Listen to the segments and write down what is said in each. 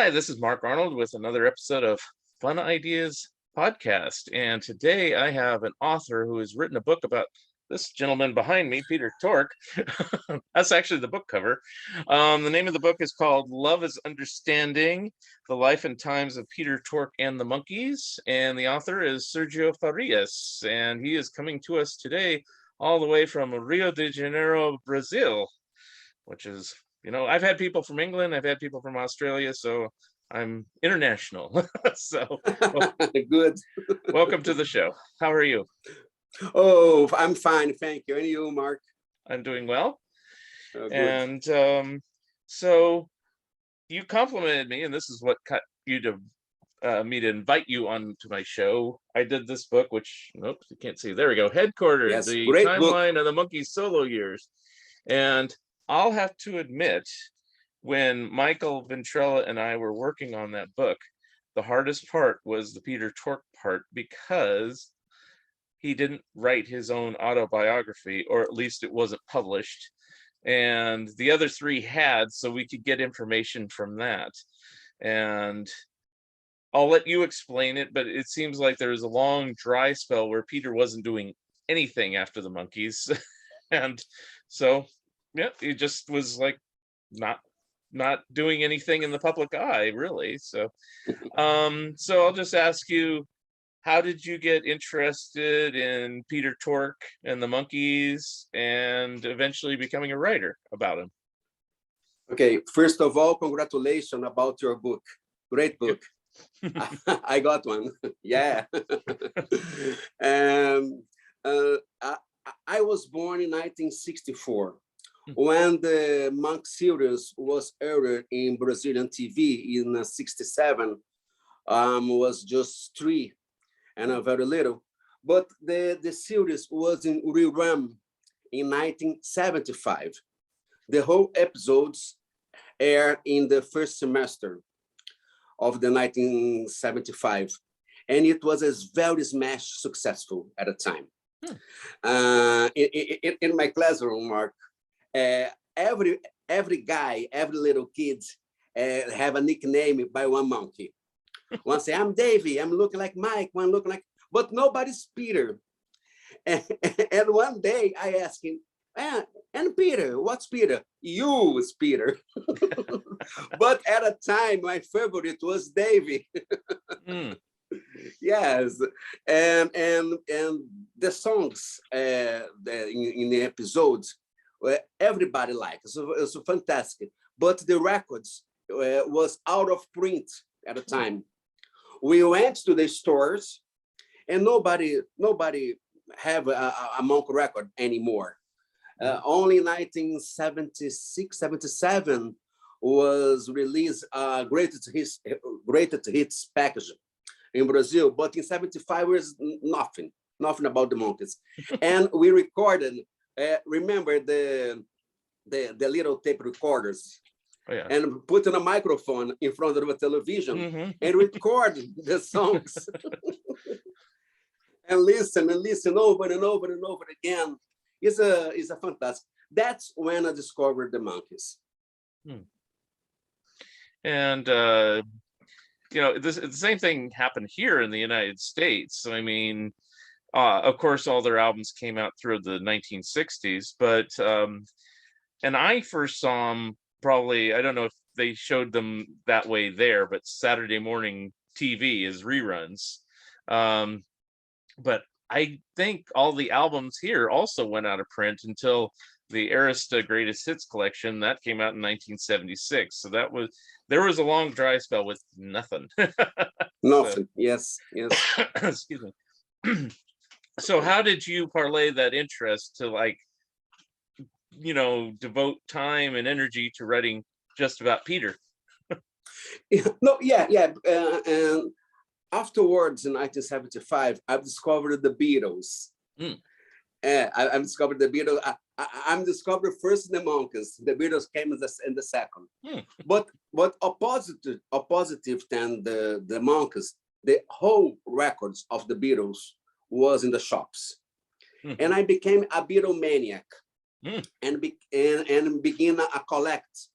Hi, this is Mark Arnold with another episode of Fun Ideas Podcast. And today I have an author who has written a book about this gentleman behind me, Peter Tork. That's actually the book cover. The name of the book is called Love is Understanding, The Life and Times of Peter Tork and the Monkeys. And the author is Sergio Farias. And he is coming to us today all the way from Rio de Janeiro, Brazil, which is, I've had people from England, I've had people from Australia, so I'm international. So, Good. welcome to the show. How are you? Oh, I'm fine, thank you. And you, Mark? I'm doing well. Good. And so you complimented me, and this is what got you to me to invite you onto my show. I did this book, which, nope, you can't see. There we go. Headquartered, Yes, the great timeline book. of the Monkeys' solo years. And I'll have to admit, when Michael Ventrella and I were working on that book, the hardest part was the Peter Tork part, because he didn't write his own autobiography, or at least it wasn't published. And the other three had, so we could get information from that. And I'll let you explain it, but it seems like there was a long dry spell where Peter wasn't doing anything after the Monkeys. And so, yeah, he just was like not doing anything in the public eye, really. So I'll just ask you, how did you get interested in Peter Tork and the Monkeys and eventually becoming a writer about him? Okay, first of all, congratulations about your book. Great book. I got one. Yeah. And I was born in 1964 when the Monk series was aired in Brazilian TV in 67. Was just 3 and very little. But the series was in rerun in 1975. The whole episodes aired in the first semester of the 1975. And it was a very smash successful at the time. In my classroom, Mark, every guy, every little kid have a nickname by one monkey. One say, I'm Davy, I'm looking like Mike, one looking like, but nobody's Peter. And one day I asked him, and Peter, what's Peter? You is Peter. But at a time, my favorite was Davy. Yes, and the songs in the episodes, everybody liked. So it was fantastic. But the records was out of print at the time. We went to the stores, and nobody have a Monk record anymore. Only 1976, 77 was released greatest hits package in Brazil, but in 75 was nothing about the Monkeys. And we recorded, remember the little tape recorders, and put in a microphone in front of a television and record the songs and listen over and over and over again. It's a fantastic. That's when I discovered the Monkeys. And the same thing happened here in the United States. I mean, of course, all their albums came out through the 1960s, but and I first saw them probably, I don't know if they showed them that way there, but Saturday morning TV is reruns. But I think all the albums here also went out of print until the Arista Greatest Hits collection that came out in 1976. So there was a long dry spell with nothing. Nothing. So, yes. Excuse me. So how did you parlay that interest to devote time and energy to writing just about Peter? And afterwards, in 1975, I discovered the Beatles. I discovered the Beatles. I'm discovered first the Monkeys. The Beatles came in the second. But oppositive than the Monkeys, the whole records of the Beatles was in the shops, and I became a Beatlemaniac, and began a collect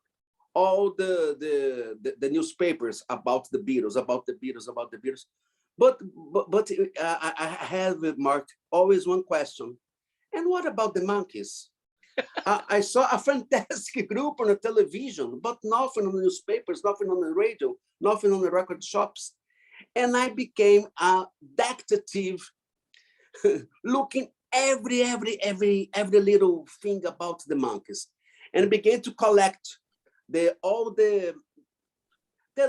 all the newspapers about the Beatles, about the Beatles, about the Beatles. But I have, Mark, always one question. And what about the monkeys? I saw a fantastic group on the television, but nothing on the newspapers, nothing on the radio, nothing on the record shops. And I became a detective, looking every little thing about the monkeys, and began to collect all the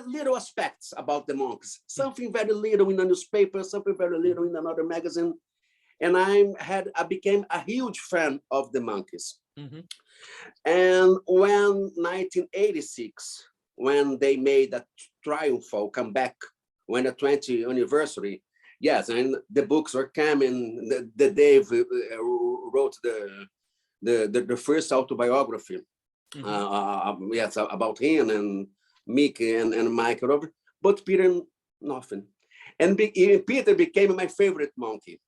little aspects about the monkeys. Something very little in a newspaper, something very little in another magazine, and I became a huge fan of the monkeys. Mm-hmm. And when 1986, when they made a triumphal comeback, when the 20th anniversary, yes, and the books were coming. The Dave wrote the first autobiography, yes, about him and Mickey and Mike, but Peter, nothing. And Peter became my favorite monkey.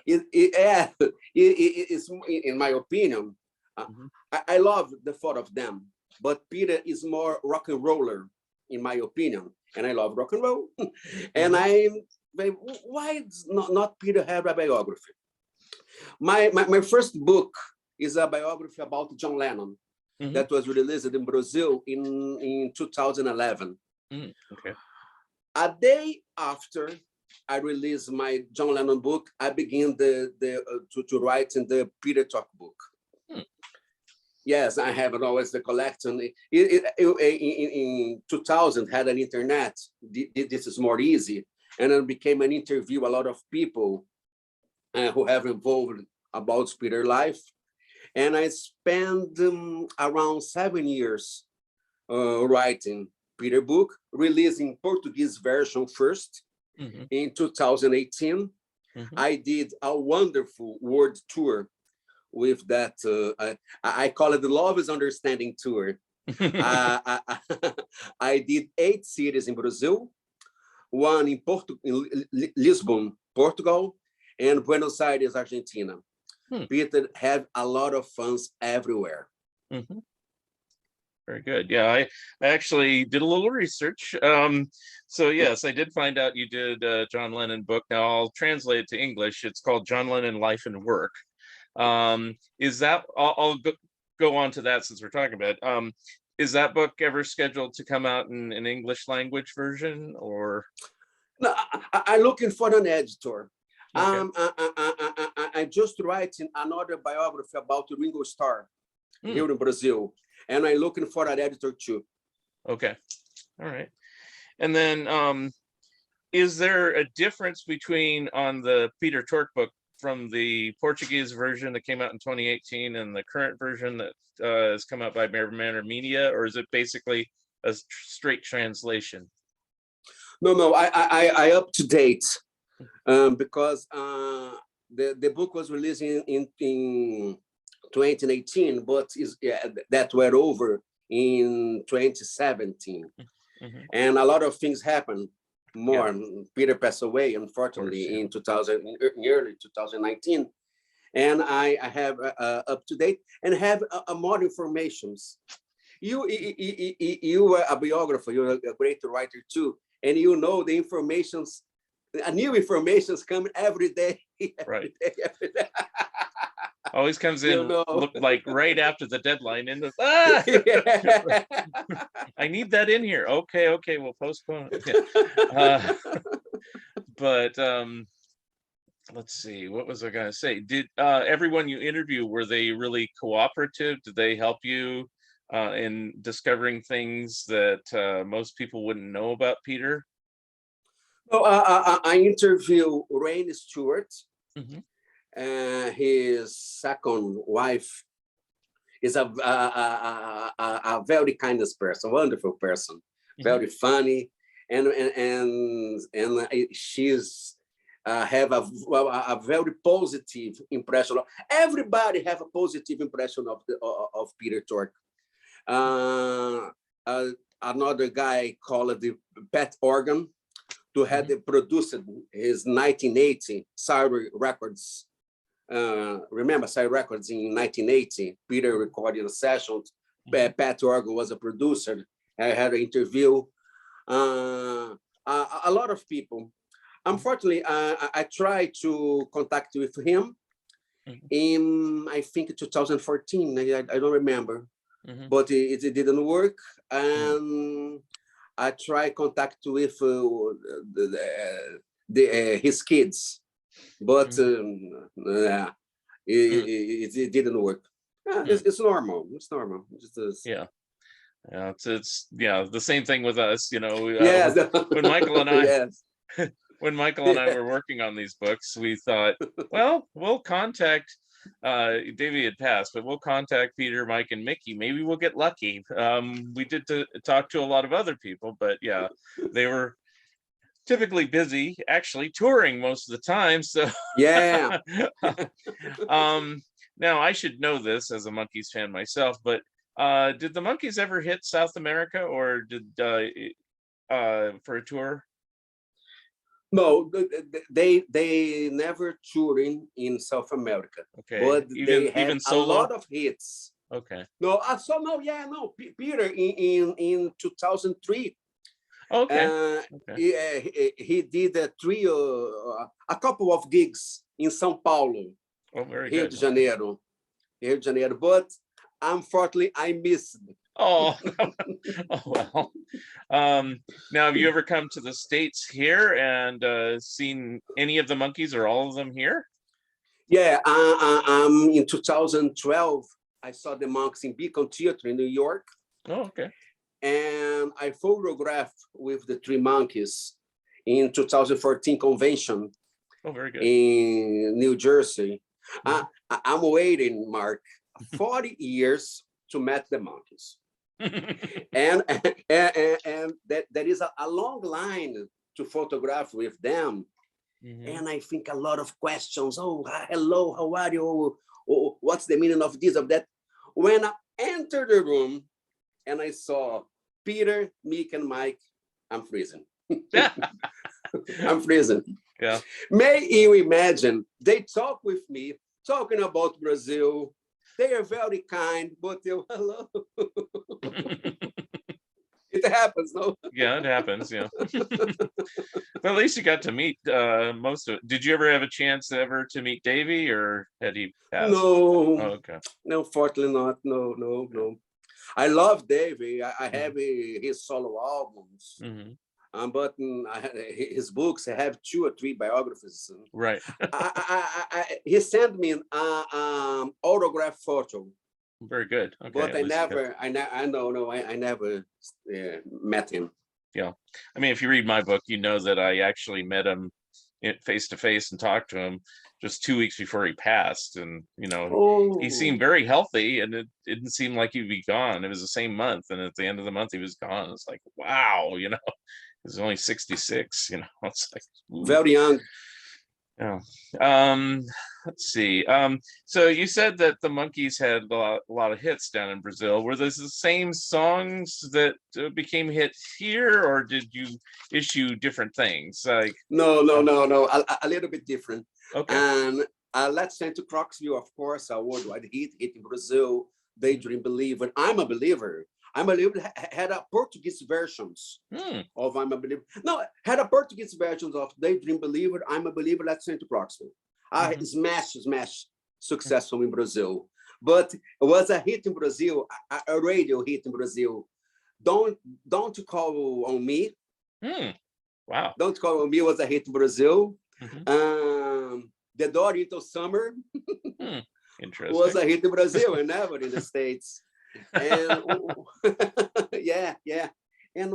It's, in my opinion, I love the thought of them, but Peter is more rock and roller, in my opinion, and I love rock and roll. And why not Peter have a biography? My first book is a biography about John Lennon that was released in Brazil in 2011. Okay. A day after I released my John Lennon book, I began to write in the Peter Tork book. Yes, I have always the collection. In 2000, had an internet. This is more easy, and it became an interview. A lot of people who have involved about Peter life, and I spent around 7 years writing Peter book, releasing Portuguese version first in 2018. I did a wonderful world tour with that. I call it the Love is Understanding tour. I did 8 cities in Brazil, one in Lisbon, Portugal, and Buenos Aires, Argentina. Peter had a lot of fans everywhere. Very good. Yeah, I actually did a little research. So yes, I did find out you did a John Lennon book. Now I'll translate it to English. It's called John Lennon Life and Work. Is that, I'll go on to that since we're talking about it. Is that book ever scheduled to come out in an English language version, or? No, I'm looking for an editor. Okay. I'm just writing another biography about Ringo Starr here in Brazil, and I'm looking for an editor too. Okay, all right. And then, is there a difference between on the Peter Tork book from the Portuguese version that came out in 2018 and the current version that has come out by Manor Media, or is it basically a straight translation? No, I up to date because the book was released in 2018, but that were over in 2017, and a lot of things happened. Peter passed away, unfortunately, in early 2019, and I have up to date and have more informations. You are a biographer, you're a great writer too, and you know the information's new information's coming every day. Every day. Always comes in, look like right after the deadline. And I need that in here. Okay, we'll postpone. But let's see, what was I going to say? Did everyone you interview, were they really cooperative? Did they help you in discovering things that most people wouldn't know about Peter? So I interviewed Rain Stewart. His second wife is a very kindest person, wonderful person, very funny, and she's have a very positive impression. Everybody have a positive impression of Peter Tork. Another guy called the Pat Organ, who had produced his 1980 Starr Records. Remember Starr Records in 1980? Peter recorded a session Pat Tork was a producer. I had an interview. A lot of people. Unfortunately, I tried to contact with him in, I think, 2014. I don't remember, but it didn't work. And I tried contact with his kids, but it didn't work. It's normal. It's normal. Yeah. Yeah, it's the same thing with us, Yes. when Michael and I Yes. when Michael and I were working on these books, we thought, well, we'll contact Davey had passed, but we'll contact Peter, Mike, and Mickey. Maybe we'll get lucky. We did talk to a lot of other people, but yeah, they were typically busy, actually touring most of the time. So Yeah. now I should know this as a Monkees fan myself, but did the Monkees ever hit South America, or did for a tour? No, they never touring in South America. Okay, But they had even a solo? lot of hits. Okay. No, I saw Peter in 2003. Okay. He did a couple of gigs in São Paulo, Oh, very Rio good. de Janeiro, Rio de Janeiro. But unfortunately, I missed. Oh, oh well. Now, have you ever come to the States here and seen any of the Monkees or all of them here? Yeah, in 2012, I saw the Monkees in Beacon Theater in New York. Oh, okay. And I photographed with the Three Monkees in 2014 convention. Oh, very good. In New Jersey. I'm waiting, Mark, 40 years to meet the Monkees. and there is a long line to photograph with them. And I think a lot of questions. Oh, hello, how are you? Oh, what's the meaning of this, of that? When I entered the room and I saw Peter, Mick, and Mike, I'm freezing. I'm freezing. Yeah. May you imagine, they talk with me, talking about Brazil. They are very kind, but hello. It happens, no? Yeah, it happens, yeah. But at least you got to meet most of it. Did you ever have a chance ever to meet Davey, or had he passed? No. Oh, okay. No, fortunately not. No. I love Davey. I have his solo albums. But his books, I have 2 or 3 biographies. Right. He sent me an autograph photo. Very good. Okay. But I never met him. Yeah. I mean, if you read my book, you know that I actually met him face to face and talked to him just 2 weeks before he passed. And, he seemed very healthy, and it didn't seem like he'd be gone. It was the same month. And at the end of the month, he was gone. It's like, wow, he was only 66, it's like, ooh. Very young. Yeah. Let's see. So you said that the Monkees had a lot of hits down in Brazil. Were those the same songs that became hits here, or did you issue different things? Like no, a little bit different. Okay. And Let's Send to Crocksville, of course, a worldwide hit in Brazil. Daydream Believer, I'm a Believer. I'm a Believer had a Portuguese versions of I'm a Believer. No, had a Portuguese versions of Daydream Believer, I'm a Believer, Let's Send to Crocksville. Smash, successful in Brazil. But it was a hit in Brazil, a radio hit in Brazil. Don't Call on Me. Wow. Don't Call on Me was a hit in Brazil. The Door Into Summer Interesting. was a hit in Brazil and never in the States. And yeah. And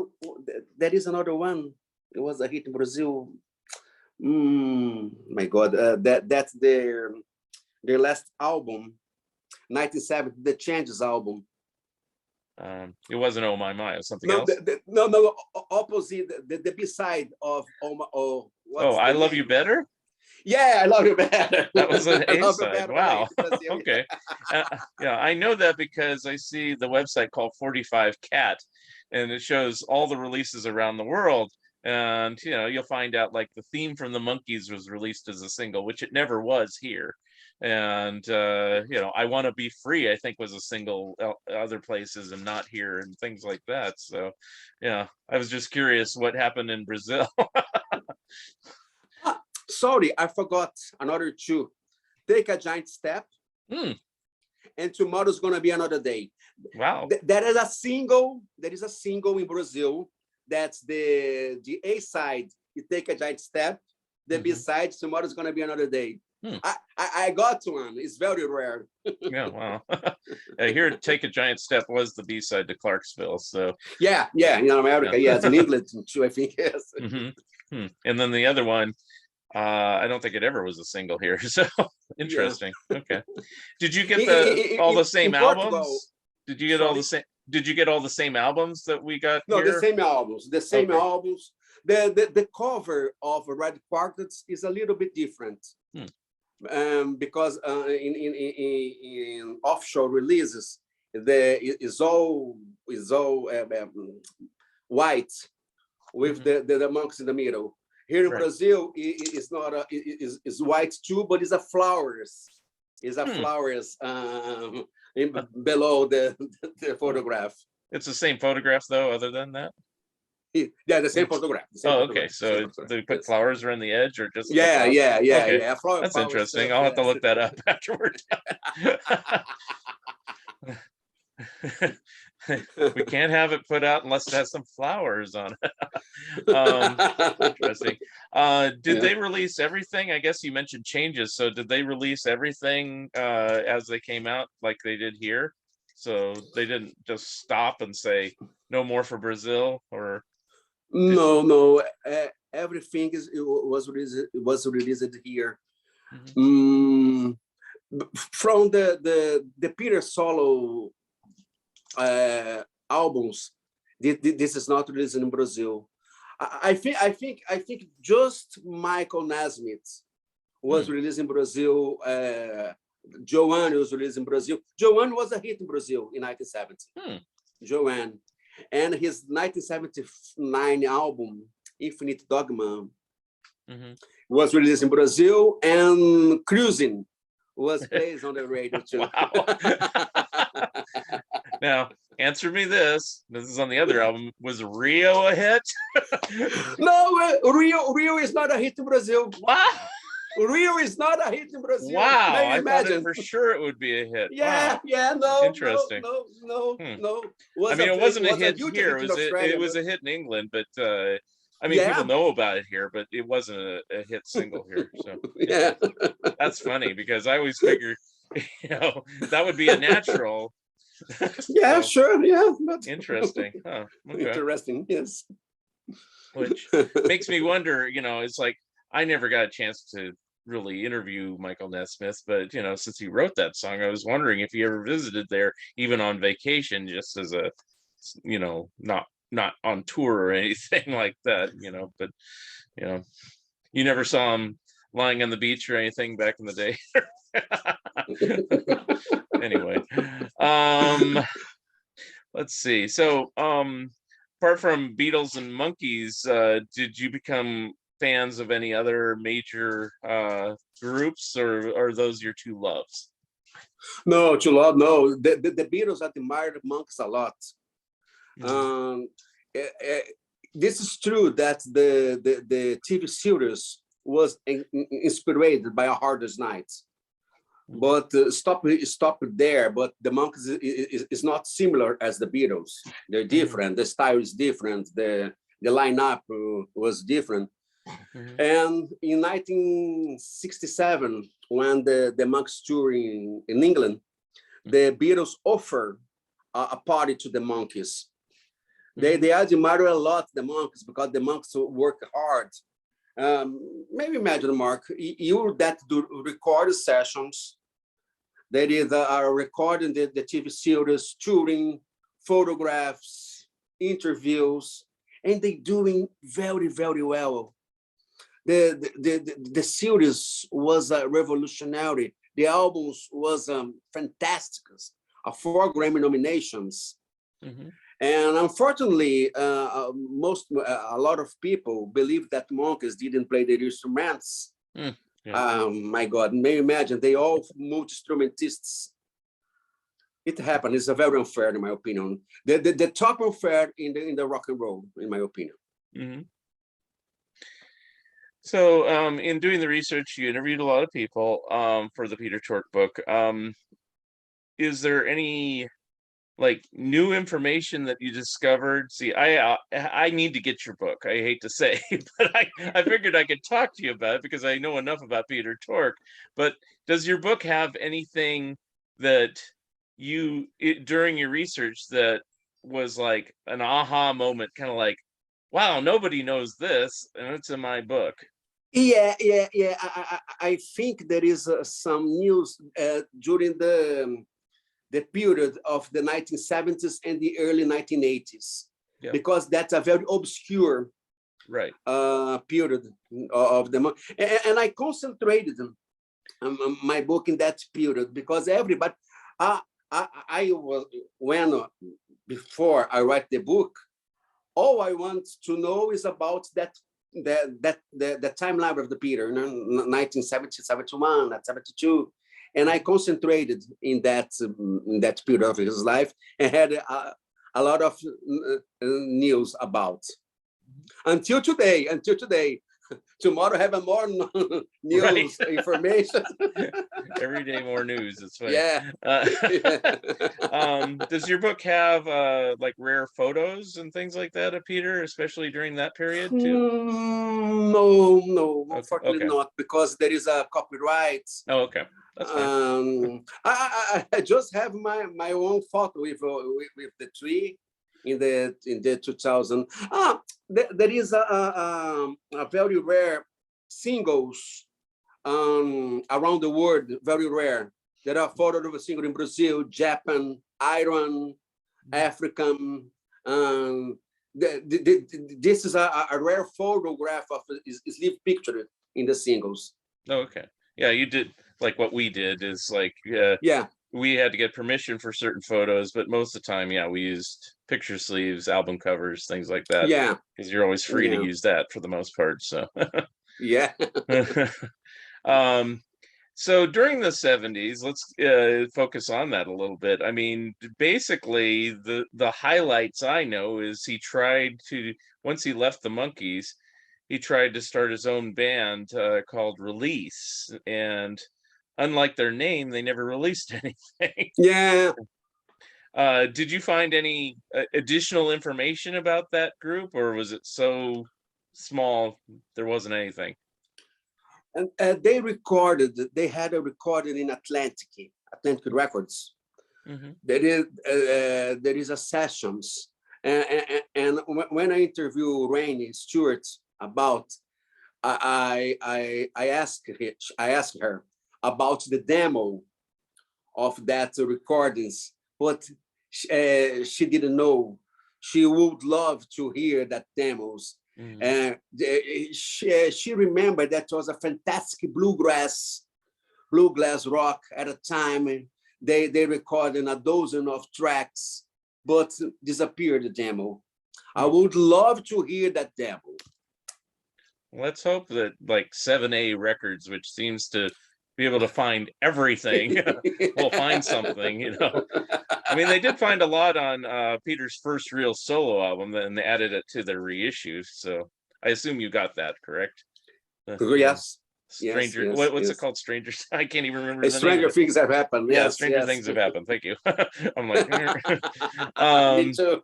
there is another one. It was a hit in Brazil. My God, that's their last album, 1970, the Changes album. It wasn't Oh My My, it was something else. No, opposite the B-side of I Love You Better. Yeah, I Love You Better. That was an A-side. Wow. Okay. Yeah, I know that because I see the website called 45 Cat, and it shows all the releases around the world. And you'll find out like the theme from the Monkees was released as a single, which it never was here. And I Want to Be Free, I think, was a single other places and not here, and things like that. So yeah, I was just curious what happened in Brazil. Sorry, I forgot another two. Take a Giant Step. And Tomorrow's Gonna Be Another Day. Wow. There is a single in Brazil. That's the A side, You Take a Giant Step. The B side, Tomorrow's Gonna Be Another Day. I got one. It's very rare. Yeah, wow. Here, Take a Giant Step was the B side to Clarksville. So yeah, in America, yes, in England too, I think, yes. And then the other one, I don't think it ever was a single here. So interesting. Yeah. Okay. Did you get all the same albums? Did you get all the same? Did you get all the same albums that we got? No, here? The same albums. The same albums. The cover of Red Quartets is a little bit different. Because in offshore releases, is all white with the monks in the middle. Here in Brazil, it's not is white too, but it's a flowers. It's a flowers below the photograph. It's the same photograph though, other than that? Yeah, the same photograph. Okay. So they put flowers around the edge, or just yeah. That's interesting. I'll have to look that up afterward. We can't have it put out unless it has some flowers on it. Interesting. Did they release everything? I guess you mentioned changes. So did they release everything as they came out, like they did here? So they didn't just stop and say no more for Brazil, or no. Everything was released here. From the Peter solo albums, this is not released in Brazil. I think just Michael Nesmith was released in Brazil. Joanne was released in Brazil. Joanne was a hit in Brazil in 1970. Joanne, and his 1979 album Infinite Dogma was released in Brazil, and Cruising was placed on the radio too. Now, answer me this. This is on the other album. Was Rio a hit? No, Rio is not a hit in Brazil. Wow. Rio is not a hit in Brazil. Wow, I imagine for sure it would be a hit. Yeah, wow. No. Interesting. No. I mean, it wasn't a hit here. It was a hit in England, but I mean, people know about it here, but it wasn't a hit single here. So yeah, that's funny, because I always figure, that would be a natural. Yeah, so, sure. Yeah. Interesting. Huh. Okay. Interesting. Yes. Which makes me wonder, it's like, I never got a chance to really interview Michael Nesmith, but since he wrote that song, I was wondering if he ever visited there, even on vacation, just as a, not on tour or anything like that, but you never saw him lying on the beach or anything back in the day. Anyway, let's see. So, apart from Beatles and Monkees, did you become fans of any other major groups, or are those your two loves? No, the Beatles admired Monkees a lot. This is true that the TV series was inspired by A Hardest Night, but stop there. But the Monkees is not similar as the Beatles. They're different. The style is different. The lineup was different. And in 1967, when the Monkees tour in England, the Beatles offered a party to the Monkees. They admire a lot the Monkees because the Monkees work hard. Maybe imagine, Mark, you that do record sessions. They are recording the TV series, touring, photographs, interviews, and they doing very, very well. The series was revolutionary. The albums was fantastic. 4 Grammy nominations. And unfortunately, a lot of people believe that Monkees didn't play their instruments My God, may you imagine, they all multi-instrumentists. It happened. It's a very unfair, in my opinion. The top unfair in the rock and roll, in my opinion. Mm-hmm. So in doing the research, you interviewed a lot of people for the Peter Tork book. Is there any like new information that you discovered? See, I need to get your book. I hate to say, but I figured I could talk to you about it because I know enough about Peter Tork. But does your book have anything that during your research that was like an aha moment, kind of like, wow, nobody knows this, and it's in my book? Yeah. I think there is some news during the period of the 1970s and the early 1980s, because that's a very obscure period of the month. And I concentrated my book in that period because everybody, I was, before I write the book, all I want to know is about the timeline of the Peter, 1970, 71, 72. And I concentrated in that period of his life and had a lot of news about. Until today. Tomorrow have a more news information. Every day more news. It's funny. Yeah. Does your book have like rare photos and things like that of Peter, especially during that period too? No, unfortunately not, because there is a copyright. Oh, okay. That's fine. I just have my own photo with the tree in the 2000. There is a very rare singles around the world, very rare. There are photos of a single in Brazil, Japan, Iran, African. This is a rare photograph of his live picture in the singles. Oh, okay. Yeah, you did like what we did is like we had to get permission for certain photos, but most of the time, we used picture sleeves, album covers, things like that. Yeah, because you're always free to use that for the most part. So yeah. So during the 70s, let's focus on that a little bit. I mean, basically, the highlights I know is he tried to, once he left the Monkees, he tried to start his own band called Release. And unlike their name, they never released anything. Yeah. Did you find any additional information about that group, or was it so small there wasn't anything? And they had a recording in Atlantic Records. Mm-hmm. There is a sessions. And when I interview Rainey Stewart about, I asked her about the demo of that recordings, but she didn't know. She would love to hear that demos. And she remembered that was a fantastic bluegrass rock at a time. They recorded a dozen of tracks, but disappeared the demo. I would love to hear that demo. Let's hope that like 7A Records, which seems to be able to find everything, will find something, I mean, they did find a lot on Peter's first real solo album, and they added it to their reissue. So I assume you got that, correct? Yes. Stranger, yes, what's it called? Strangers. I can't even remember. The Stranger Things have happened. Yeah, Stranger Things have happened. Thank you. I'm like, me too.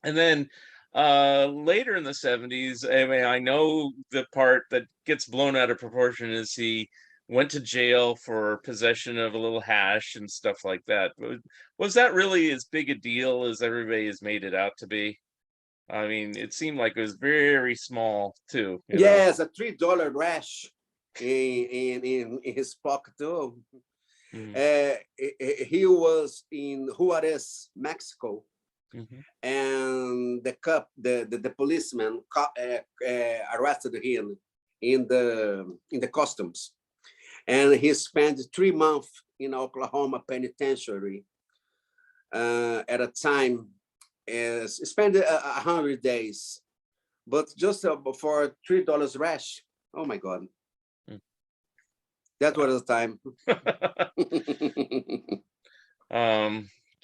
And then later in the 70s, I mean, I know the part that gets blown out of proportion is he went to jail for possession of a little hash and stuff like that. Was that really as big a deal as everybody has made it out to be? I mean, it seemed like it was very small too. Yes, a $3 rash in his pocket too. He was in Juarez, Mexico, and the policeman arrested him in the customs. And he spent 3 months in Oklahoma penitentiary at a time. Spent 100 days, but just for $3 rash. Oh my God! That was the time.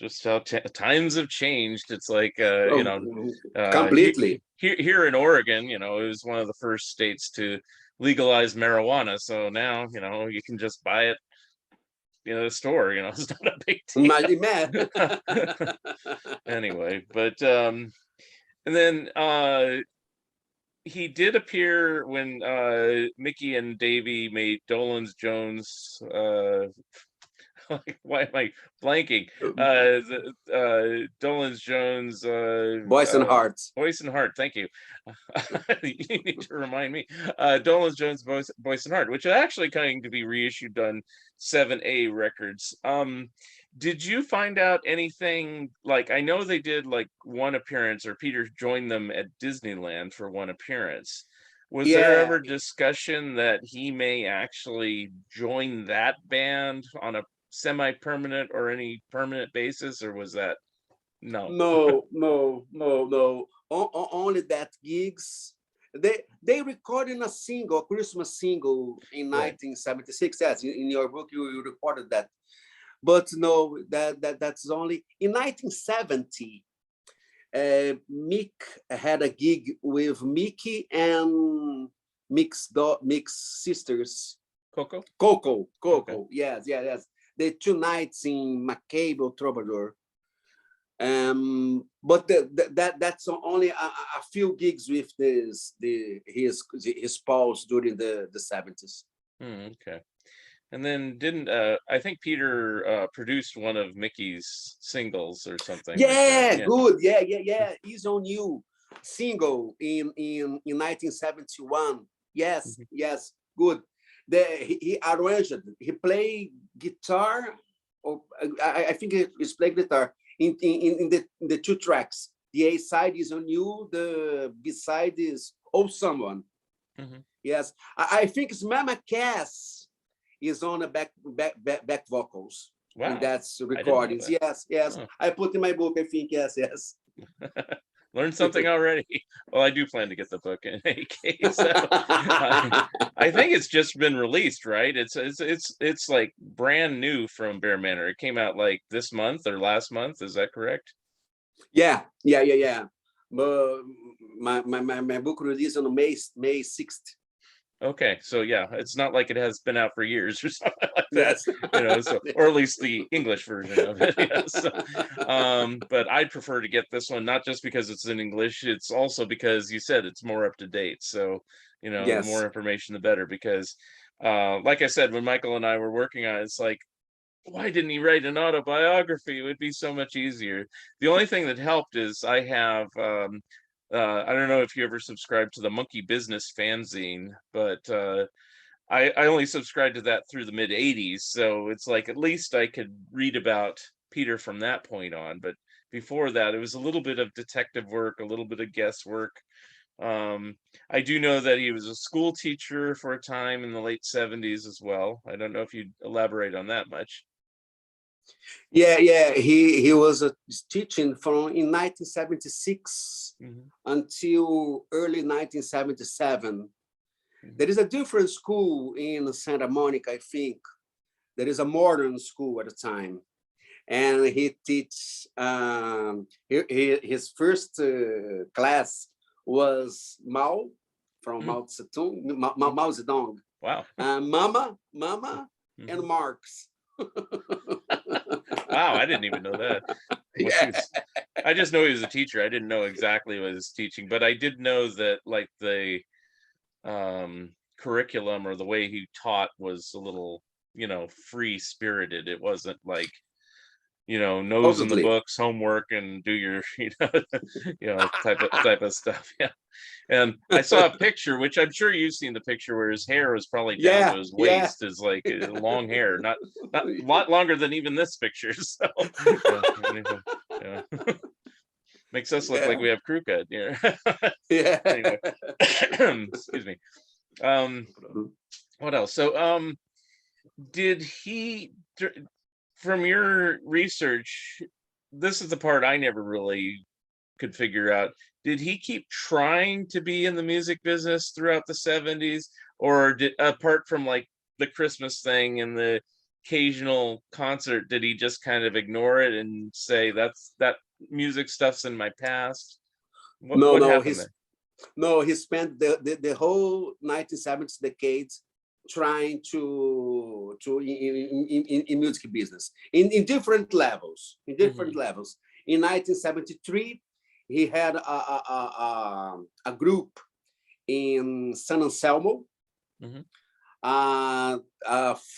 Just how times have changed. It's like you know, completely. Here in Oregon, you know, it was one of the first states to legalize marijuana. So now, you know, you can just buy it in the store. You know, it's not a big deal. Anyway, but and then he did appear when Mickey and Davey made Dolenz Jones. Why am I blanking? Dolenz Jones. Boys and Hearts. Voice and Heart. Thank you. You need to remind me. Dolenz Jones, Voice and Heart, which is actually going to be reissued on 7A Records. Did you find out anything? Like, I know they did like one appearance, or Peter joined them at Disneyland for one appearance. Was there ever discussion that he may actually join that band on a semi-permanent or any permanent basis, or was that no? No. Only that gigs. They recorded a single, a Christmas single in 1976. Yes, in your book you recorded that. But no, that's only in 1970. Mick had a gig with Mickey and Mick's sisters. Coco. Okay. Yes. The 2 nights in McCabe Troubadour. But that's only a few gigs with his spouse during the 70s. Okay. And then didn't I think Peter produced one of Mickey's singles or something? Yeah, like good. Yeah. He's on You single in 1971. Yes, good. He arranged it. He played guitar, or I think he's playing guitar in the 2 tracks. The A side is On You, the B side is Oh Someone. Yes, I think it's Mama Cass is on the back vocals. Wow. And that's recordings. That. Yes. Oh. I put in my book, I think, yes. Learned something already. Well, I do plan to get the book in any case. So, I think it's just been released, right? It's like brand new from Bear Manor. It came out like this month or last month. Is that correct? Yeah. But my book released on May 6th. Okay, so yeah, it's not like it has been out for years or something like that, you know. So, or at least the English version of it. Yes. But I'd prefer to get this one, not just because it's in English, it's also because you said it's more up to date. So, you know, the more information, the better. Because, like I said, when Michael and I were working on it, it's like, why didn't he write an autobiography? It would be so much easier. The only thing that helped is I have. I don't know if you ever subscribed to the Monkey Business fanzine, but I only subscribed to that through the mid 80s. So it's like, at least I could read about Peter from that point on. But before that, it was a little bit of detective work, a little bit of guesswork. I do know that he was a school teacher for a time in the late 70s as well. I don't know if you'd elaborate on that much. Yeah. He was teaching from in 1976 until early 1977. There is a different school in Santa Monica, I think. There is a modern school at the time, and he teach. His first class was Mao from Mao Zedong. Mao Zedong. Wow. Mama, and Marx. Wow, I didn't even know that. I just know he was a teacher. I didn't know exactly what he was teaching, but I did know that like the curriculum or the way he taught was a little, you know, free spirited. It wasn't like, you know, nose in the books, homework, and do your, you know, type of stuff. Yeah. And I saw a picture, which I'm sure you've seen the picture, where his hair was probably down to his waist, is like long hair, not a lot longer than even this picture. So yeah. Makes us look like we have crew cut. Yeah. Anyway. Excuse me. What else? So did he, from your research, this is the part I never really could figure out. Did he keep trying to be in the music business throughout the 70s, or did, apart from like the Christmas thing and the occasional concert, did he just kind of ignore it and say that music stuff's in my past? No, What no, happened there? he spent the whole 1970s decade trying to in music business in different levels. In 1973, he had a group in San Anselmo, Mhm. a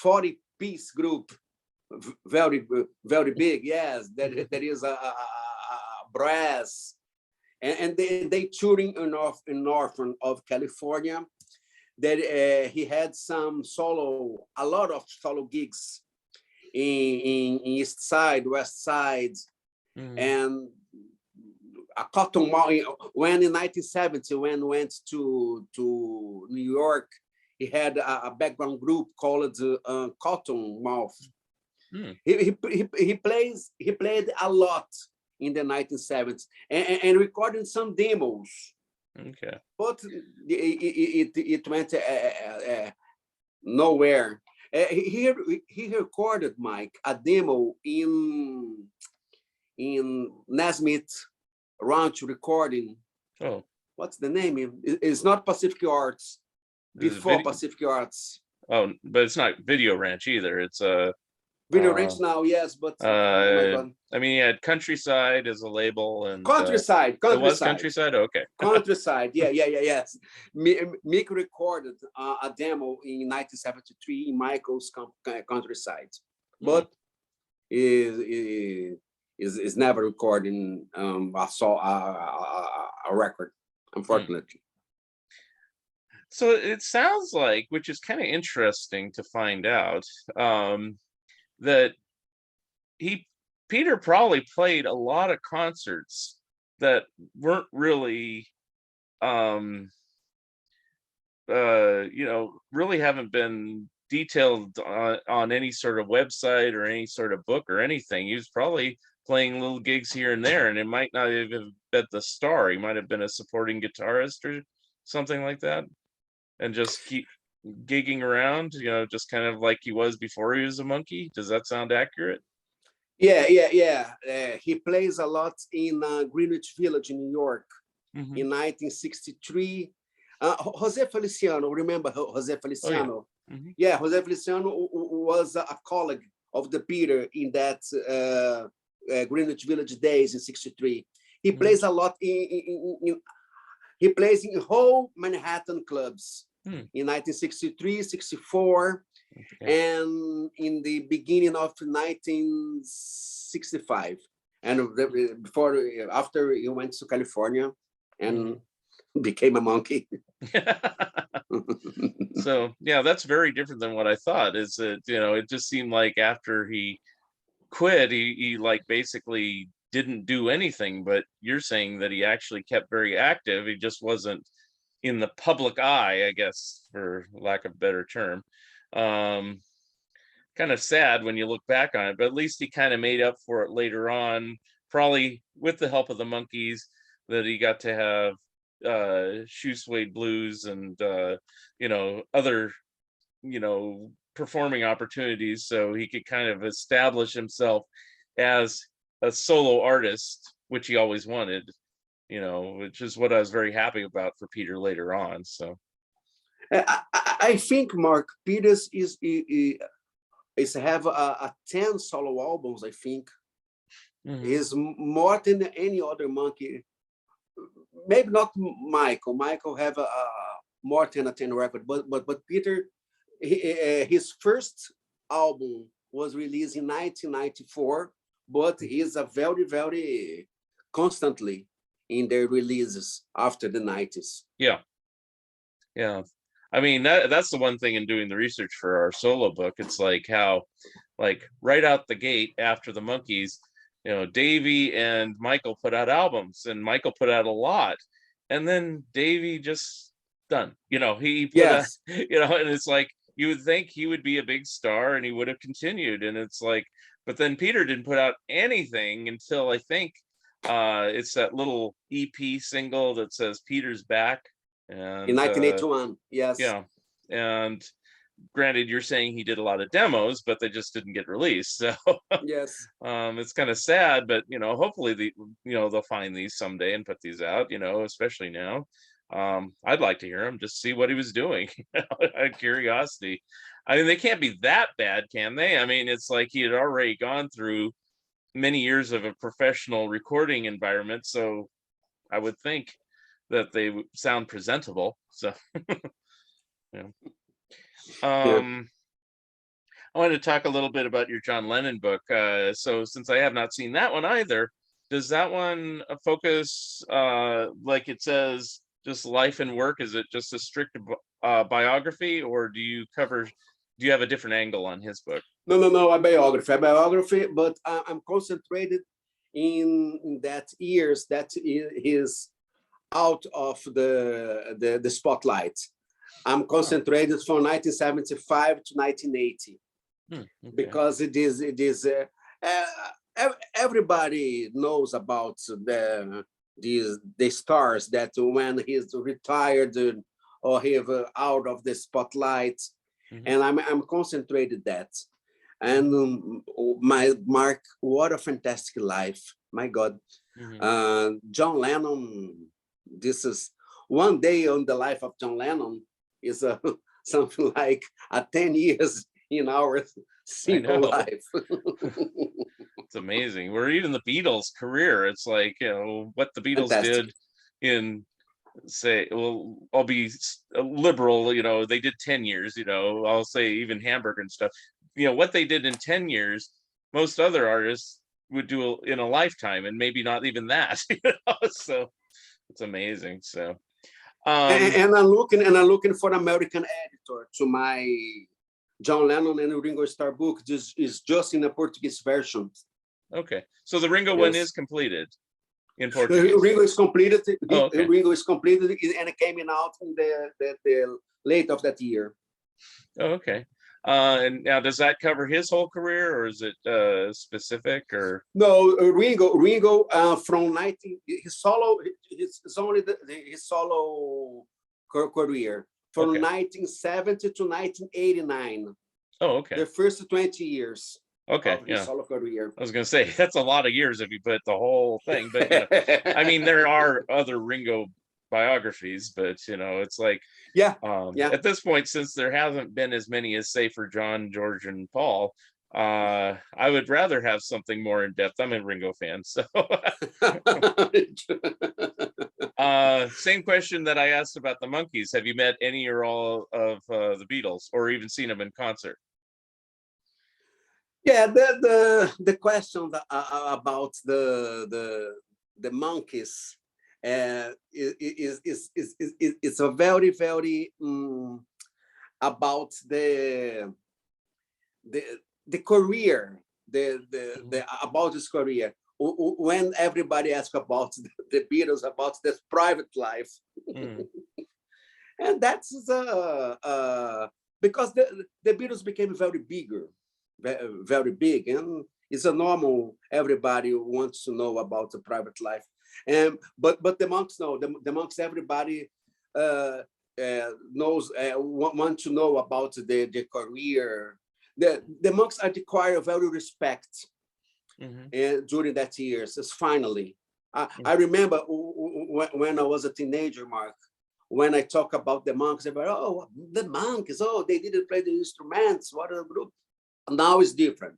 40-piece group, very big. Yes, there is a brass, and they touring in northern of California. That he had a lot of solo gigs in East Side, West Side, and a cotton mall. When in 1970, when went to New York, he had a background group called Cotton Mouth. He played a lot in the 1970s and recorded some demos. Okay. But it went nowhere. He recorded, Mike, a demo in Nesmith Ranch recording. Oh, What's the name? It's not Pacific Arts. Before Pacific Arts. Oh, but it's not Video Ranch either. It's a Video Ranch now, yes, but oh my God. I mean, you had Countryside as a label, and Countryside. It was Countryside. Okay. Countryside. Yes. Mick recorded a demo in 1973 in Michael's Countryside, but is never recording a record, unfortunately. So it sounds like, which is kind of interesting to find out, that Peter probably played a lot of concerts that weren't really, really haven't been detailed on any sort of website or any sort of book or anything. He was probably playing little gigs here and there, and it might not have been at the Starr. He might have been a supporting guitarist or something like that, and just keep gigging around, just kind of like he was before he was a monkey. Does that sound accurate? Yeah. He plays a lot in Greenwich Village in New York in 1963. Jose Feliciano, remember Jose Feliciano? Oh, yeah. Yeah, Jose Feliciano was a colleague of the Peter in that Greenwich Village days in 63. He plays a lot he plays in whole Manhattan clubs in 1963, 64, and in the beginning of 1965. And after he went to California and became a monkey. So yeah, that's very different than what I thought. Is that, it just seemed like after he quit, he like basically didn't do anything. But you're saying that he actually kept very active. He just wasn't in the public eye, I guess, for lack of a better term. Kind of sad when you look back on it, but at least he kind of made up for it later on, probably with the help of the Monkees, that he got to have Shoe Suede Blues and other performing opportunities, so he could kind of establish himself as a solo artist, which he always wanted, which is what I was very happy about for Peter later on. So I think Mark Peters is have a 10 solo albums. I think is more than any other monkey. Maybe not Michael. Michael have a more than a 10 record, but Peter, his first album was released in 1994, but he is a very constantly in their releases after the 90s. Yeah. I mean, that's the one thing in doing the research for our solo book. It's like how, like right out the gate after the Monkees, Davey and Michael put out albums, and Michael put out a lot, and then Davey just done. He put out, and it's like you would think he would be a big star and he would have continued, and it's like, but then Peter didn't put out anything until I think it's that little EP single that says Peter's Back. And in 1981, yes. Yeah. And granted, you're saying he did a lot of demos, but they just didn't get released. So Yes. it's kind of sad, but hopefully they'll find these someday and put these out, especially now. I'd like to hear him, just see what he was doing. Out of curiosity. I mean, they can't be that bad, can they? I mean, it's like he had already gone through many years of a professional recording environment, so I would think that they would sound presentable. So yeah. Yeah. I wanted to talk a little bit about your John Lennon book. So since I have not seen that one either, does that one focus, like it says, just life and work? Is it just a strict biography, or do you have a different angle on his book? No, a biography, but I'm concentrated in that years that is out of the spotlight. I'm concentrated from 1975 to 1980. Okay. Because it is everybody knows about the stars that when he's retired or he out of the spotlight, and I'm concentrated that. And my Mark, what a fantastic life! My God, John Lennon. This is one day on the life of John Lennon is something like 10 years in our simple life. It's amazing. Or even the Beatles' career. It's like, what the Beatles did in, say, well, I'll be liberal, they did 10 years, I'll say even Hamburg and stuff. What they did in 10 years, most other artists would do in a lifetime, and maybe not even that. So it's amazing. So and I'm looking for American editor to my John Lennon and Ringo Starr book. This is just in a Portuguese version. Okay, so the Ringo one is completed in Portuguese. Ringo is completed. Okay. Ringo is completed, and it came out in the late of that year. Oh, okay. And now, does that cover his whole career, or is it specific? Or no, Ringo from 19 his solo his solo career from 1970 to 1989. Oh, okay. The first 20 years. Okay, of his solo career. I was going to say that's a lot of years if you put the whole thing, but I mean, there are other Ringo biographies, but it's like, at this point, since there hasn't been as many as, say, for John, George, and Paul, I would rather have something more in depth. I'm a Ringo fan, so same question that I asked about the Monkees. Have you met any or all of the Beatles, or even seen them in concert? Yeah, the question about the Monkees is a very about the career, about his career. When everybody asks about the Beatles, about this private life, and that's because the Beatles became very big, and it's a normal. Everybody wants to know about the private life, and but the Monks know the Monks. Everybody knows want to know about the career. The Monks acquire very respect during that years. It's finally, I remember when I was a teenager, Mark. When I talk about the Monks, everybody, the Monks, they didn't play the instruments. What a group! Now it's different.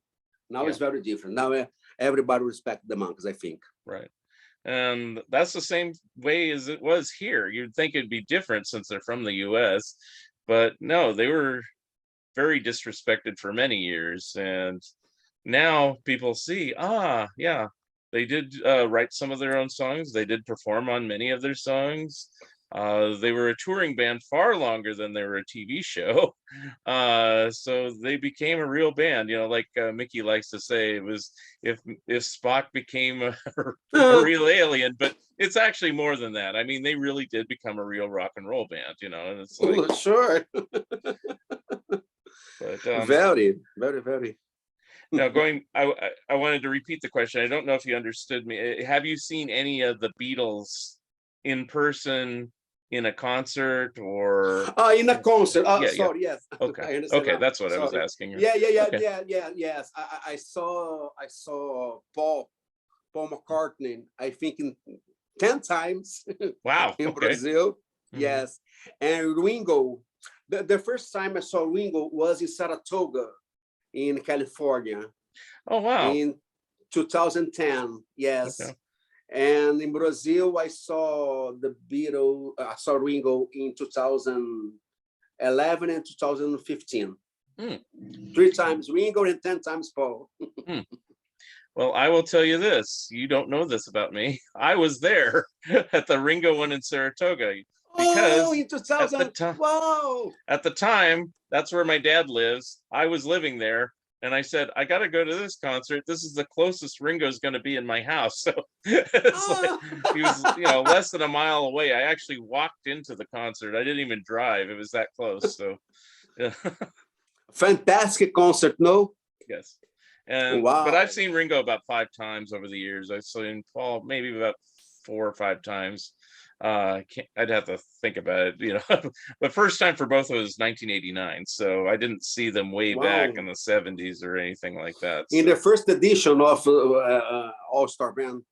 Now it's very different. Now everybody respects the Monks, I think. Right. And that's the same way as it was here. You'd think it'd be different since they're from the US, but no, they were very disrespected for many years. And now people see, they did write some of their own songs. They did perform on many of their songs. They were a touring band far longer than they were a TV show. So they became a real band, like Mickey likes to say, it was if Spock became a real alien, but it's actually more than that. I mean, they really did become a real rock and roll band, and it's like, sure. But very. Now I wanted to repeat the question. I don't know if you understood me. Have you seen any of the Beatles in person in a concert or In a concert. yeah, Sorry, yes. okay, I understand okay, now. that's what I was Sorry. asking you. Yeah, Okay. yes. I saw Paul McCartney, I think in 10 times Wow, in okay. Brazil. Mm-hmm. Yes. And Ringo, the first time I saw Ringo was in Saratoga in California Oh wow. in 2010. Yes. Okay. And in Brazil, I saw the Beatles, I saw Ringo in 2011 and 2015. Mm. 3 times Ringo and 10 times Paul. Mm. Well, I will tell you this. You don't know this about me. I was there at the Ringo one in Saratoga Oh, because in at the 2000. time Wow. at the time, that's where my dad lives. I was living there, and I said, I got to go to this concert. This is the closest Ringo's going to be in my house. So it's like Ah. he was, less than a mile away. I actually walked into the concert. I didn't even drive. It was that close. So, yeah. Fantastic concert, no? Yes. But I've Wow. seen Ringo about 5 times over the years. I've seen Paul maybe about 4 or 5 times. I'd have to think about it, But first time for both of us was 1989, so I didn't see them way back Wow. in the 70s or anything like that. In the So first edition of All-Star Band,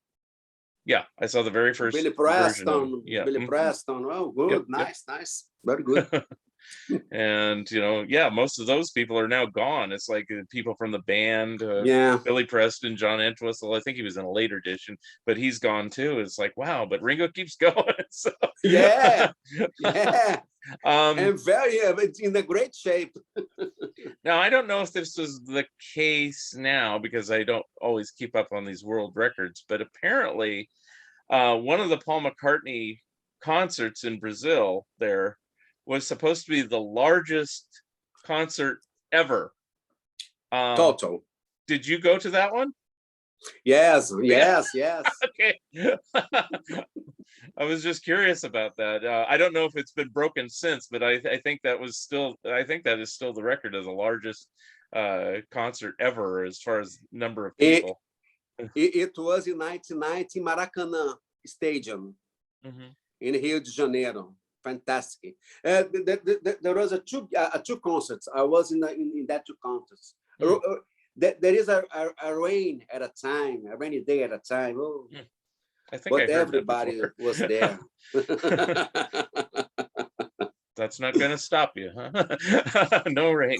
yeah, I saw the very first Billy version of it. Preston, Yeah. Billy Mhm. Preston. Oh, Yep. good. Yep. Nice. Very good. And yeah, most of those people are now gone. It's like people from the band, Yeah. Billy Preston, John Entwistle. I think he was in a later edition, but he's gone too. It's like, wow, but Ringo keeps going. So Yeah. Yeah. um And very in a great shape. now I don't know if this is the case now because I don't always keep up on these world records, but apparently one of the Paul McCartney concerts in Brazil there was supposed to be the largest concert ever. Total. Did you go to that one? Yes. Yeah. Yes. Okay. I was just curious about that. I don't know if it's been broken since, but I think that is still the record of the largest concert ever as far as number of It, people. it was in 1990 Maracanã Stadium Mm-hmm. in Rio de Janeiro. Fantastic. There was two concerts. I was in that two concerts. Mm. There is a rain at a time, a rainy day at a time. Oh, I think but I heard that everybody before. was there. That's not going to stop you, huh? No rain.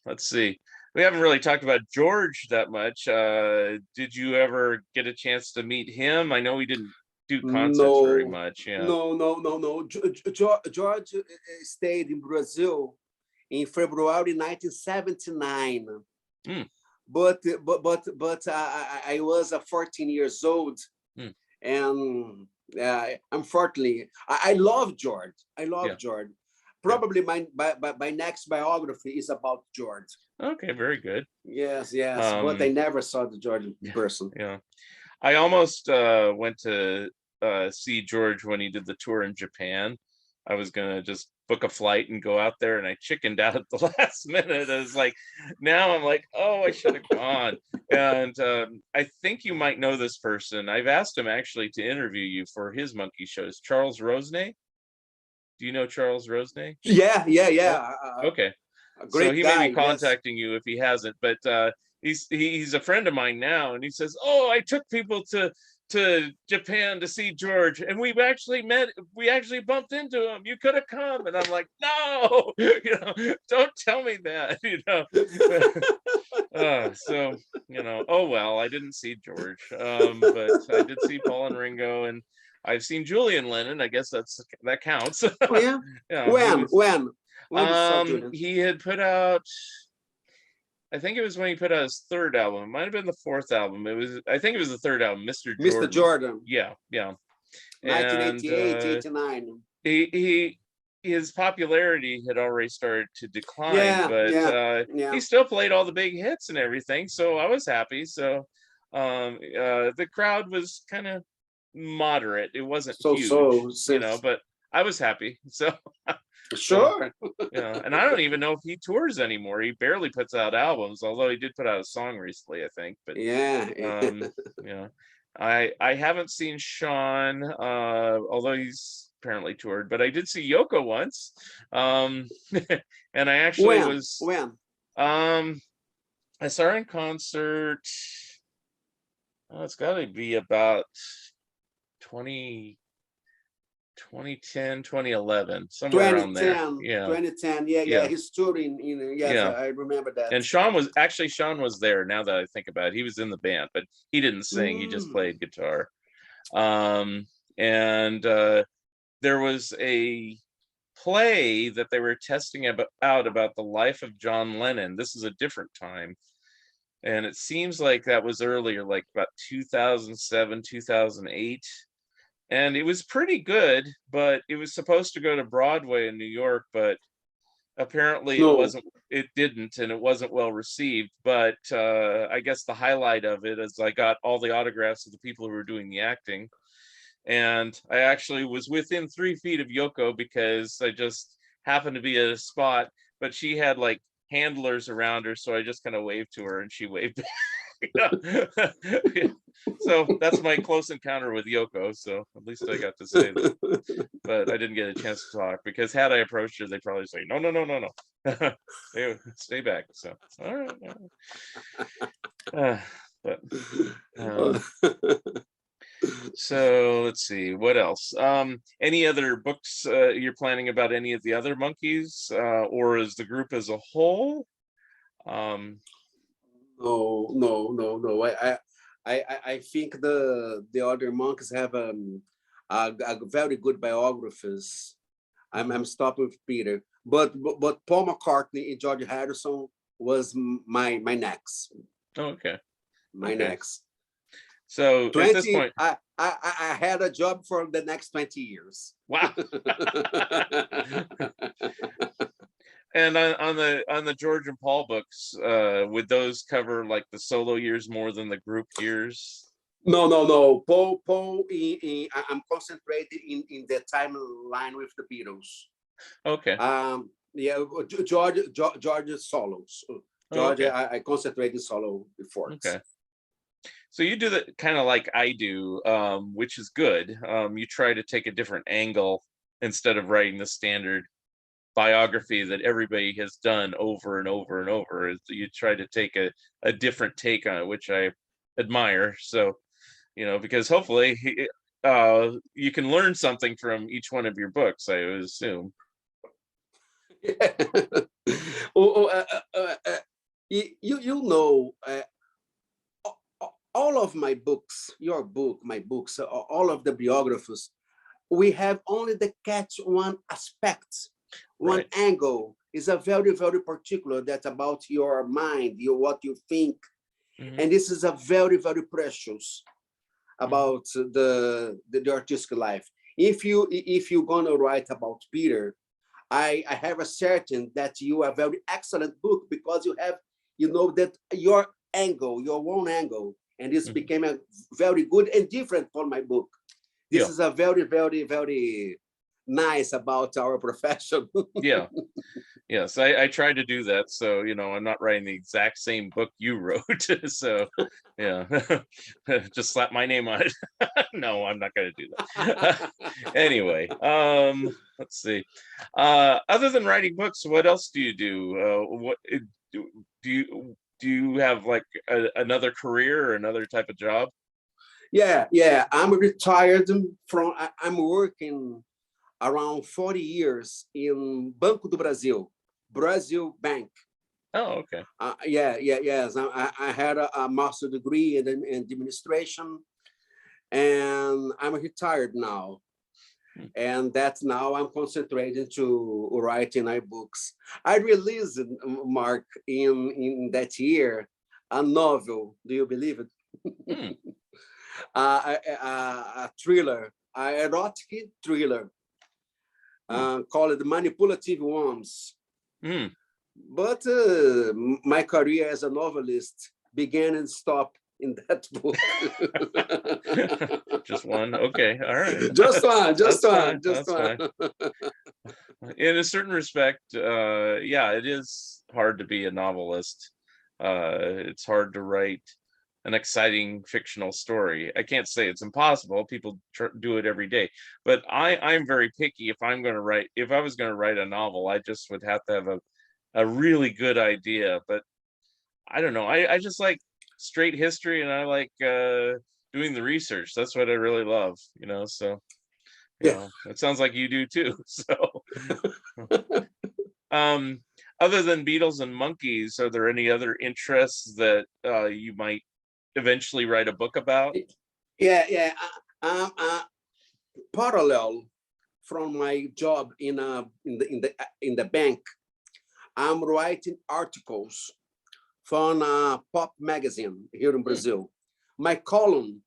Let's see. We haven't really talked about George that much. Did you ever get a chance to meet him? I know he didn't do concerts very No, much. Yeah. no. George stayed in Brazil in February 1979. Mm. But I was 14 years old, and unfortunately, I love George. Yeah. George. Probably my next biography is about George. Okay, very good. Yes, but I never saw the George in person. Yeah, I almost went to see George when he did the tour in Japan. I was gonna just book a flight and go out there, and I chickened out at the last minute. I was like, now I'm like, oh, I should have gone. And I think you might know this person. I've asked him actually to interview you for his monkey shows. Charles Rosenay. Do you know Charles Rosenay? Yeah. Oh, okay. So Great he may guy. be contacting you if he hasn't, but he's a friend of mine now, and he says, "Oh, I took people to Japan to see George, and we actually bumped into him. You could have come." And I'm like, "No, don't tell me that." So oh well, I didn't see George, but I did see Paul and Ringo, and I've seen Julian Lennon. I guess that counts. Oh yeah. Yeah. When you saw Julian? He had put out, I think it was when he put out his third album. It might have been the fourth album. I think it was the third album, Mr. Mr. Jordan. Yeah. 1988, And 89. his popularity had already started to decline, but he still played all the big hits and everything. So I was happy. So the crowd was kind of moderate. It wasn't huge, but I was happy. So sure. And I don't even know if he tours anymore. He barely puts out albums, although he did put out a song recently, I think. But yeah. I haven't seen Sean, although he's apparently toured, but I did see Yoko once. And I actually was When? um I saw her in concert. Oh, it's got to be about 20 2010, 2011, somewhere around there. 2010, Yeah, 2010. Yeah, yeah. yeah, He's touring. Yes, yeah. I remember that. And Sean was there, now that I think about it. He was in the band, but he didn't sing, he just Mm. played guitar. Um, and there was a play that they were testing about the life of John Lennon. This is a different time. And it seems like that was earlier, like about 2007, 2008. And it was pretty good, but it was supposed to go to Broadway in New York, but apparently No. it didn't, and it wasn't well received. But I guess the highlight of it is I got all the autographs of the people who were doing the acting, and I actually was within 3 feet of Yoko because I just happened to be at a spot, but she had like handlers around her, so I just kind of waved to her and she waved back. Yeah. So that's my close encounter with Yoko, so at least I got to say that. But I didn't get a chance to talk, because had I approached her, they'd probably say, no, no, no, no, no. Stay back. So all right, but so let's see what else. Any other books you're planning about any of the other monkeys, or is the group as a whole? No, no, no, no. I think the other monks have a very good biographers. I'm stopping with Peter, but Paul McCartney and George Harrison was my next, Oh, okay, my okay. next. So at this 20. point, I had a job for the next 20 years. wow. And on the George and Paul books, would those cover like the solo years more than the group years? No, no, no. Paul. I'm concentrated in the timeline with the Beatles. Okay. Yeah, George solos. Oh, George, okay. I concentrated solo before. Okay. So you do that kind of like I do, which is good. You try to take a different angle instead of writing the standard biography that everybody has done over and over and over. You try to take a different take on it, which I admire. So, because hopefully you can learn something from each one of your books, I would assume. Oh, you know, all of my books, your book, my books, all of the biographers, we have only the catch one aspect, one Right. angle. Is a very, very particular that about your mind, what you think. Mm-hmm. And this is a very, very precious about Mm-hmm. the artistic life. If you're gonna write about Peter, I have a certain that you are a very excellent book because you have, that your angle, your own angle, and this Mm-hmm. became a very good and different for my book. This Yeah. is a very, very, very nice about our profession. Yeah. Yes, I tried to do that. So, I'm not writing the exact same book you wrote. So, yeah, just slap my name on it. No, I'm not going to do that. Anyway, let's see. Other than writing books, what else do you do? What do you have like another career or another type of job? Yeah. I'm retired I'm working around 40 years in Banco do Brazil Bank. Oh, okay. Yes. I had a master degree in administration, and I'm retired now. And that's now I'm concentrating to writing my books. I released, Mark, in that year, a novel. Do you believe it? A thriller, an erotic thriller, called Manipulative Ones. But my career as a novelist began and stopped in that book. Just one. Okay. All right. Just one. Fine. In a certain respect, yeah, it is hard to be a novelist. It's hard to write an exciting fictional story. I can't say it's impossible. People do it every day, but I'm very picky. If I was going to write a novel, I just would have to have a really good idea. But I don't know. I just like straight history, and I like doing the research. That's what I really love, So, Yeah. it sounds like you do too. So, um, other than Beatles and monkeys, are there any other interests that you might eventually write a book about? Yeah. Parallel from my job in the bank, I'm writing articles from a pop magazine here in Brazil. My column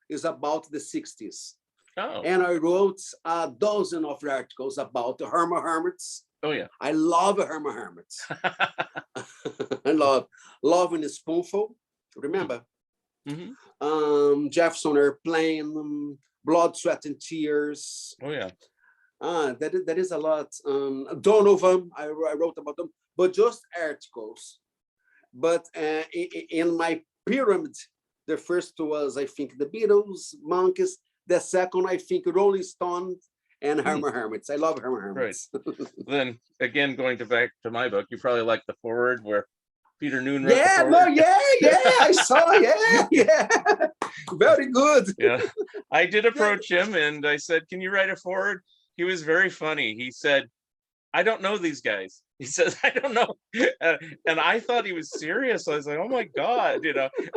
is about the 60s. Oh. And I wrote a dozen of articles about the Hermits. Oh yeah. I love Hermits. I love in a Spoonful. Remember? Mm-hmm. Jefferson Airplane, Blood, Sweat, and Tears. Oh yeah. That is a lot. Donovan, I wrote about them, but just articles. But in my pyramid, the first was, I think, the Beatles, Monkeys. The second, I think, Rolling Stones and Hermits. I love Hermits. Right. Then again, going back to my book, you probably like the foreword where Peter Noon wrote the foreword. I saw, yeah. Very good. Yeah, I did approach him and I said, "Can you write a foreword?" He was very funny. He said, "I don't know these guys." He says, "I don't know," and I thought he was serious. I was like, "Oh my God,"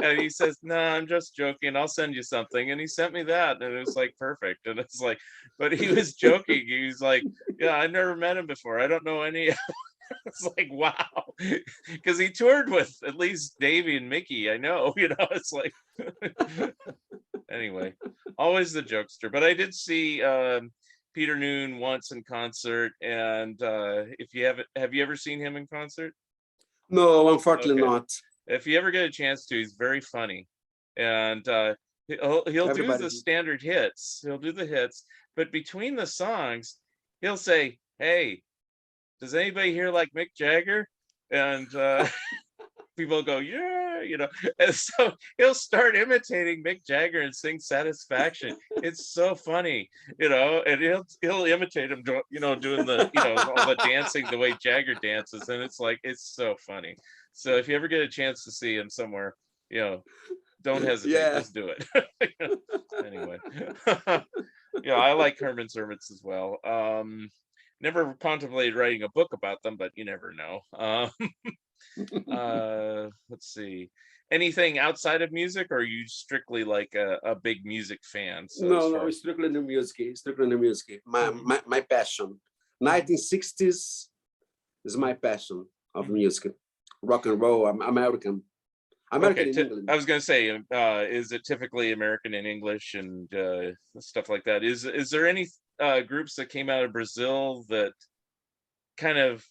And he says, "No, I'm just joking. I'll send you something." And he sent me that, and it was like perfect. And it's like, but he was joking. He was like, "Yeah, I never met him before. I don't know any." It's like, wow, because he toured with at least Davey and Mickey. I know, It's like, anyway, always the jokester. But I did see Peter Noon once in concert, and if you have you ever seen him in concert? No, unfortunately Okay. not. If you ever get a chance to, he's very funny, and he'll do the standard hits. He'll do the hits, but between the songs, he'll say, "Hey, does anybody here like Mick Jagger?" And people go, "Yeah," And so he'll start imitating Mick Jagger and sing "Satisfaction." It's so funny, and he'll imitate him, doing the, all the dancing the way Jagger dances, and it's like, it's so funny. So if you ever get a chance to see him somewhere, don't hesitate, just do it. Anyway, yeah, I like Herman's Hermits as well. Never contemplated writing a book about them, but you never know. Let's see. Anything outside of music, or are you strictly like a big music fan? So no, strictly the music. My passion. 1960s is my passion of music. Rock and roll. I'm American. Okay, in England. I was going to say, is it typically American in English and stuff like that? Is there any groups that came out of Brazil that kind of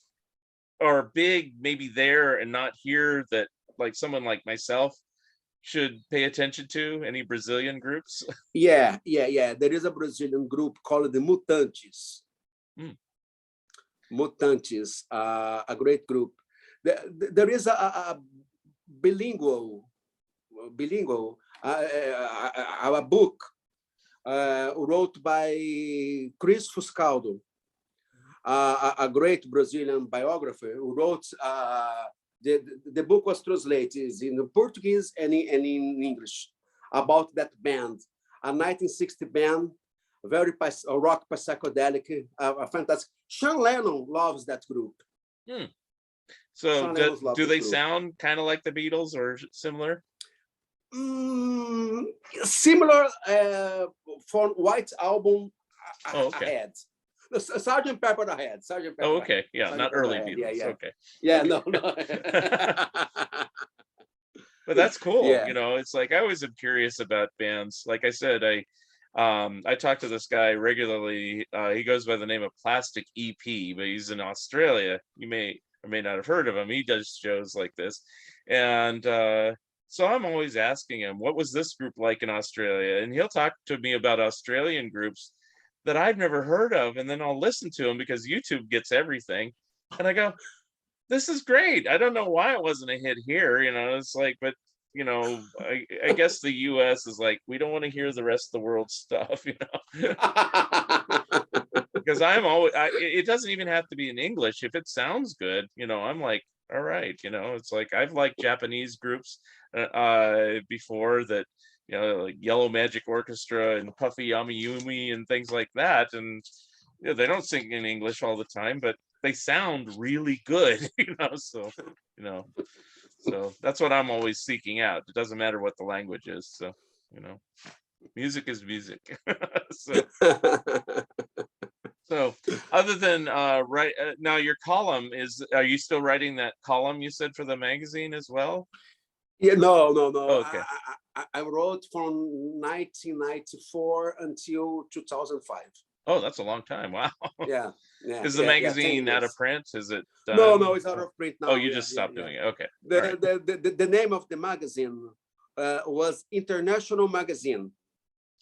are big, maybe there and not here, that like someone like myself should pay attention to? Any Brazilian groups? Yeah. There is a Brazilian group called the Mutantes. Mutantes, a great group. There is a bilingual a book wrote by Chris Fuscaldo, a great Brazilian biographer who wrote the book was translated in Portuguese and in English about that band, a 1960 band, very rock psychedelic, fantastic. John Lennon loves that group. So do they sound kind of like the Beatles or similar? Similar from White Album ahead. Sergeant Pepper ahead. Sergeant Pepper. Oh, okay. Yeah, not early Beatles. Yeah. Okay. Yeah, okay. No. But that's cool. Yeah. It's like, I always am curious about bands. Like I said, I talk to this guy regularly. He goes by the name of Plastic EP, but he's in Australia. You may or may not have heard of him. He does shows like this. And so I'm always asking him, what was this group like in Australia? And he'll talk to me about Australian groups that I've never heard of. And then I'll listen to him because YouTube gets everything. And I go, this is great. I don't know why it wasn't a hit here. It's like, but you know, I guess the US is like, we don't want to hear the rest of the world's stuff, you know. Because I'm always it doesn't even have to be in English. If it sounds good, you know, I'm like, all right, you know. It's like I've liked Japanese groups before that, you know, like Yellow Magic Orchestra and Puffy Yami and things like that. And you know, they don't sing in English all the time, but they sound really good, you know. So, you know, so that's what I'm always seeking out. It doesn't matter what the language is. So, you know, music is music. So, so other than now, your column is, are you still writing that column you said for the magazine as well? Yeah, no. Oh, okay. I wrote from 1994 until 2005. Oh, that's a long time. Wow. Yeah, Is the 10 magazine out of years. print? Is it No, done? it's out of print Oh, now. you Yeah, just stopped doing it. Okay. All right. The name of the magazine was International Magazine.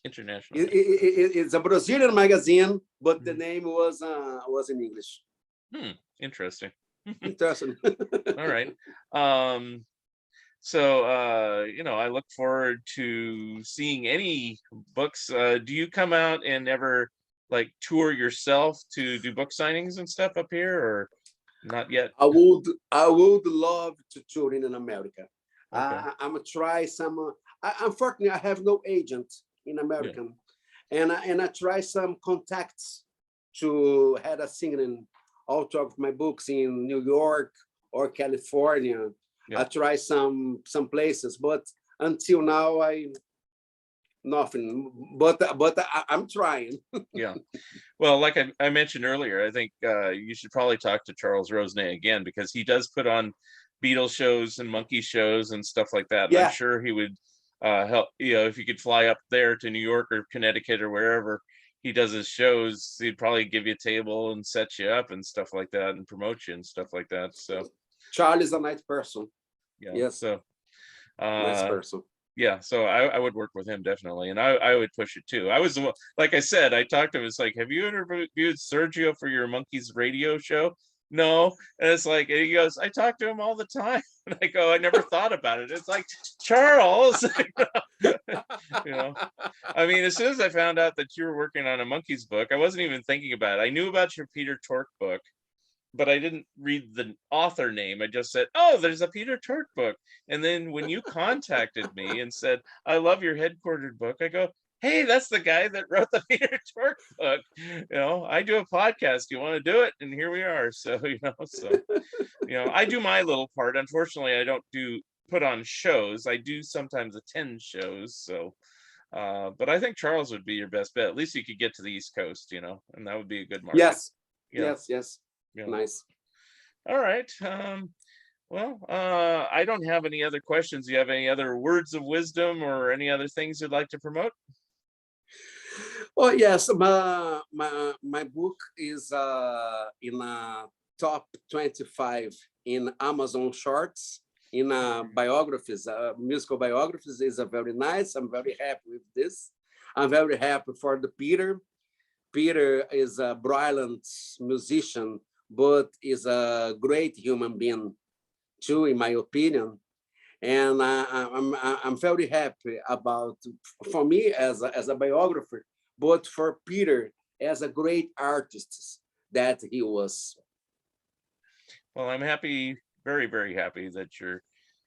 International. It's a Brazilian magazine, but the Mhm. name was in English. Interesting. Interesting. All right. So you know, I look forward to seeing any books. Do you come out and ever like tour yourself to do book signings and stuff up here, or not yet? I would love to tour in America. Okay. I'm gonna try some. Unfortunately, I have no agent in Yeah. American, and I try some contacts to had a singing out of my books in New York or California. I Yeah. try some places, but until now I nothing. But I'm trying. Yeah. Well, like I mentioned earlier, I think you should probably talk to Charles Rosenay again, because he does put on Beatles shows and monkey shows and stuff like that. And I'm Yeah, sure he would help, you know, if you could fly up there to New York or Connecticut or wherever he does his shows, he'd probably give you a table and set you up and stuff like that and promote you and stuff like that. So Charlie's a nice person. yeah. Yes, So nice uh person. yeah, so I would work with him definitely, and I would push it too. I was like I said, I talked to him. It's like, have you interviewed Sergio for your Monkeys radio show? No, and it's like, and he goes, I talk to him all the time, and I go, I never thought about it. It's like, Charles, you know. I mean, as soon as I found out that you were working on a Monkeys book, I wasn't even thinking about it. I knew about your Peter Tork book, but I didn't read the author name. I just said, oh, there's a Peter Tork book. And then when you contacted me and said, I love your headquartered book, I go, hey, that's the guy that wrote the Peter Tork book. You know, I do a podcast. You want to do it? And here we are. So, you know, I do my little part. Unfortunately, I don't put on shows. I do sometimes attend shows. So, but I think Charles would be your best bet. At least you could get to the East Coast, you know, and that would be a good market. Yes, Yeah. yes. Yeah. Nice. All right. Well, I don't have any other questions. Do you have any other words of wisdom or any other things you'd like to promote? Oh yes, my book is in top 25 in Amazon Shorts in biographies, musical biographies. Is a very nice. I'm very happy with this. I'm very happy for the Peter. Peter is a brilliant musician, but is a great human being too, in my opinion. And I'm very happy about, for me as a biographer, but for Peter as a great artist that he was. Well, I'm happy, very, very happy that you're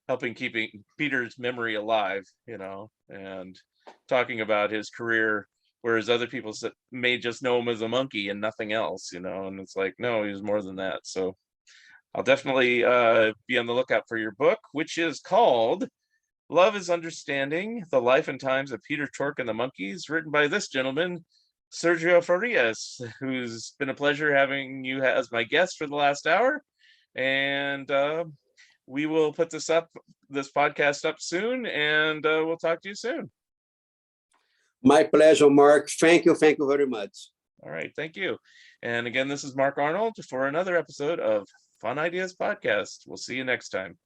helping keeping Peter's memory alive, you know, and talking about his career, whereas other people may just know him as a monkey and nothing else, you know, and it's like, no, he was more than that. So I'll definitely be on the lookout for your book, which is called Love is Understanding, The Life and Times of Peter Tork and the Monkeys, written by this gentleman, Sergio Farias, who's been a pleasure having you as my guest for the last hour. And we will put this podcast up soon, and we'll talk to you soon. My pleasure, Mark. Thank you very much. All right, thank you. And again, this is Mark Arnold for another episode of Fun Ideas Podcast. We'll see you next time.